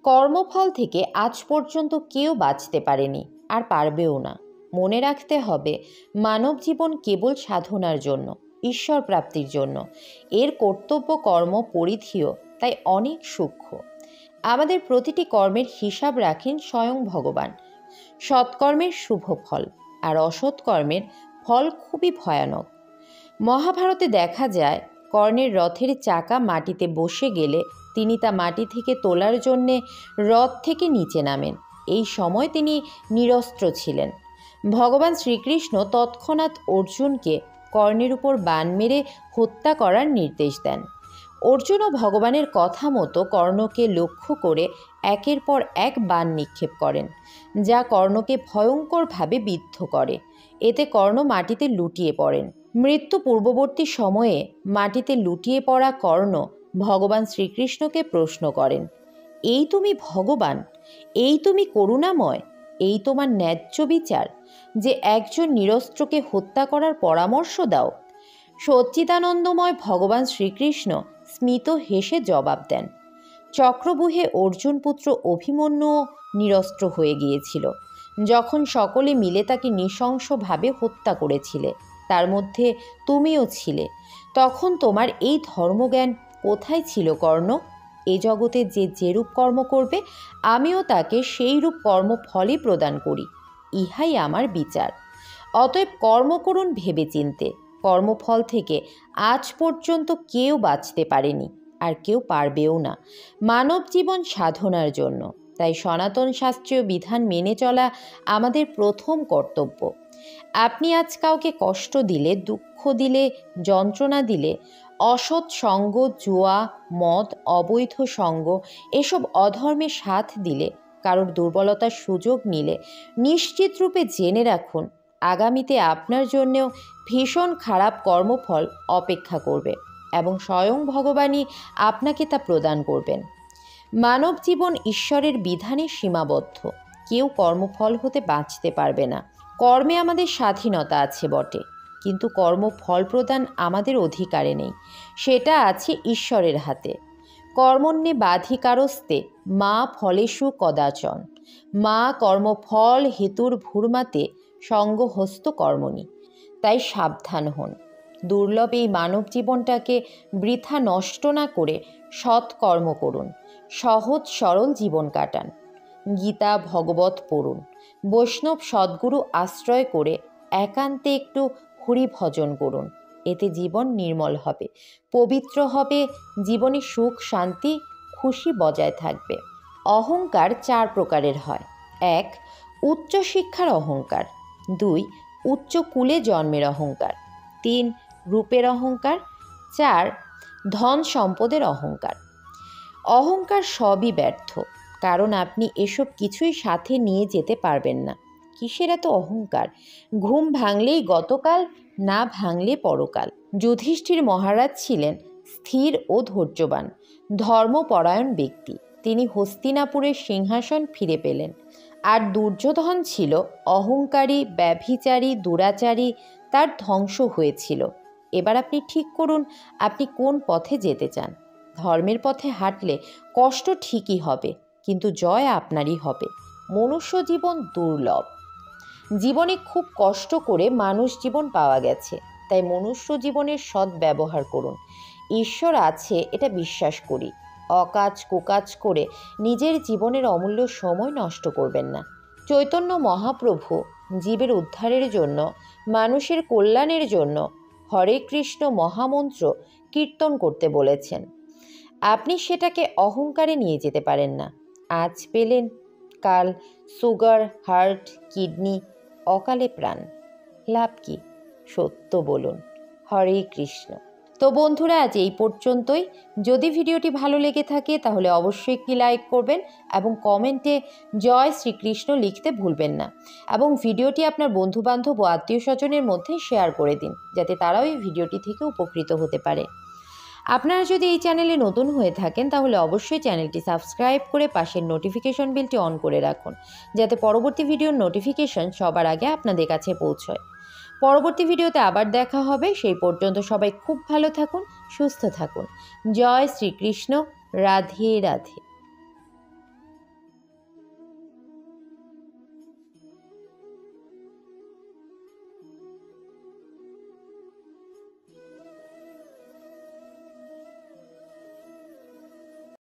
কর্মফল থেকে আজ পর্যন্ত কেউ বাঁচতে পারেনি, আর পারবেও না। মনে রাখতে হবে, মানব জীবন কেবল সাধনার জন্য, ঈশ্বর প্রাপ্তির জন্য। এর কর্তব্য কর্ম পরিধিও তাই অনেক সূক্ষ্ম। আমাদের প্রতিটি কর্মের হিসাব রাখেন স্বয়ং ভগবান। সৎকর্মের শুভ ফল আর অসৎ কর্মের ফল খুবই ভয়ানক। মহাভারতে দেখা যায়, কর্ণের রথের চাকা মাটিতে বসে গেলে তিনি তা মাটি থেকে তোলার জন্যে রথ থেকে নিচে নামেন। এই সময় তিনি নিরস্ত্র ছিলেন। ভগবান শ্রীকৃষ্ণ তৎক্ষণাৎ অর্জুনকে কর্ণের উপর বাণ মেরে হত্যা করার নির্দেশ দেন। অর্জুনও ভগবানের কথা মতো কর্ণকে লক্ষ্য করে একের পর এক বাণ নিক্ষেপ করেন, যা কর্ণকে ভয়ঙ্করভাবে বিদ্ধ করে। এতে কর্ণ মাটিতে লুটিয়ে পড়েন। মৃত্যু পূর্ববর্তী সময়ে মাটিতে লুটিয়ে পড়া কর্ণ ভগবান শ্রীকৃষ্ণকে প্রশ্ন করেন, এই তুমি ভগবান? এই তুমি করুণাময়? এই তোমার ন্যায্য বিচার যে একজন নিরস্ত্রকে হত্যা করার পরামর্শ দাও? সচ্চিদানন্দময় ভগবান শ্রীকৃষ্ণ স্মিত হেসে জবাব দেন, চক্রব্যূহে অর্জুন পুত্র অভিমন্যু নিরস্ত্র হয়ে গিয়েছিল যখন সকলে মিলে তাকে নৃশংসভাবে হত্যা করেছিলে। তার মধ্যে তুমিও ছিলে। তখন তোমার এই ধর্মজ্ঞান কোথায় ছিল কর্ণ? এ জগতে যে যেরূপ কর্ম করবে, আমিও তাকে সেই রূপ কর্মফলই প্রদান করি। ইহাই আমার বিচার। অতএব কর্ম করুন ভেবেচিন্তে। কর্মফল থেকে আজ পর্যন্ত কেউ বাঁচতে পারেনি, আর কেউ পারবেও না। মানব জীবন সাধনার জন্য, তাই সনাতন শাস্ত্রীয় বিধান মেনে চলা আমাদের প্রথম কর্তব্য। আপনি আজ কাউকে কষ্ট দিলে, দুঃখ দিলে, যন্ত্রণা দিলে, অসৎ সঙ্গ, জুয়া, মদ, অবৈধ সঙ্গ, এসব অধর্মে সাথ দিলে, কারোর দুর্বলতার সুযোগ নিলে, নিশ্চিত রূপে জেনে রাখুন, আগামীতে আপনার জন্যেও ভীষণ খারাপ কর্মফল অপেক্ষা করবে এবং স্বয়ং ভগবানই আপনাকে তা প্রদান করবেন। মানব জীবন ঈশ্বরের বিধানে সীমাবদ্ধ। কেউ কর্মফল হতে বাঁচতে পারবে না। কর্মে আমাদের স্বাধীনতা আছে বটে, কিন্তু কর্মফল প্রদান আমাদের অধিকারে নেই। সেটা আছে ঈশ্বরের হাতে। কর্মণ্যে বাধিকারস্তে মা ফলেষু কদাচন, মা কর্মফল হেতুর ভূর্মাতে সঙ্গহস্ত কর্মণি। তাই সাবধান হন। দুর্লভ এই মানব জীবনটাকে বৃথা নষ্ট না করে সৎকর্ম করুন। সহজ সরল জীবন কাটান। গীতা ভগবত পড়ুন। বৈষ্ণব সদ্গুরু আশ্রয় করে একান্তে একটু হরি ভজন করুন। এতে জীবন নির্মল হবে, পবিত্র হবে, জীবনে সুখ শান্তি খুশি বজায় থাকবে। অহংকার 4 প্রকারের হয়। 1. উচ্চ শিক্ষার অহংকার। 2. উচ্চ কুলে জন্মের অহংকার। 3. রূপের অহংকার। 4. ধন সম্পদের অহংকার। অহংকার সবই ব্যর্থ, কারণ আপনি এসব কিছুই সাথে নিয়ে যেতে পারবেন না। কিসের এত অহংকার? ঘুম ভাঙলেই গতকাল, না ভাঙলে পরকাল। যুধিষ্ঠির মহারাজ ছিলেন স্থির ও ধৈর্যবান, ধর্মপরায়ণ ব্যক্তি। তিনি হস্তিনাপুরের সিংহাসন ফিরে পেলেন। আর দুর্যোধন ছিল অহংকারী, ব্যভিচারী, দুরাচারী, তার ধ্বংস হয়েছিল। এবার আপনি ঠিক করুন, আপনি কোন পথে যেতে চান। ধর্মের পথে হাঁটলে কষ্ট ঠিকই হবে, কিন্তু জয় আপনারই হবে। মনুষ্য জীবন দুর্লভ। জীবনে খুব কষ্ট করে মানুষ জীবন পাওয়া গেছে, তাই মনুষ্য জীবনের সৎ ব্যবহার করুন। ঈশ্বর আছে এটা বিশ্বাস করি। অকাজ কুকাজ করে নিজের জীবনের অমূল্য সময় নষ্ট করবেন না। চৈতন্য মহাপ্রভু জীবের উদ্ধারের জন্য, মানুষের কল্যাণের জন্য হরে কৃষ্ণ মহামন্ত্র কীর্তন করতে বলেছেন। আপনি সেটাকে অহংকারে নিয়ে যেতে পারেন না। আজ পেলেন, কাল সুগার, হার্ট, কিডনি, অকালে প্রাণ। লাভ কি? সত্য বলুন। হরে কৃষ্ণ। তো বন্ধুরা, আজ এই পর্যন্তই। যদি ভিডিওটি ভালো লেগে থাকে তাহলে অবশ্যই একটি লাইক করবেন এবং কমেন্টে জয় শ্রীকৃষ্ণ লিখতে ভুলবেন না। এবং ভিডিওটি আপনার বন্ধুবান্ধব ও আত্মীয় স্বজনের মধ্যে শেয়ার করে দিন, যাতে তারাও এই ভিডিওটি থেকে উপকৃত হতে পারে। আপনারা যদি এই চ্যানেলে নতুন হয়ে থাকেন তাহলে অবশ্যই চ্যানেলটি সাবস্ক্রাইব করে পাশের নোটিফিকেশন বেলটি অন করে রাখুন, যাতে পরবর্তী ভিডিওর নোটিফিকেশন সবার আগে আপনাদের কাছে পৌঁছয়। পরবর্তী ভিডিওতে আবার দেখা হবে। সেই পর্যন্ত সবাই খুব ভালো থাকুন, সুস্থ থাকুন। জয় শ্রীকৃষ্ণ। রাধে রাধে।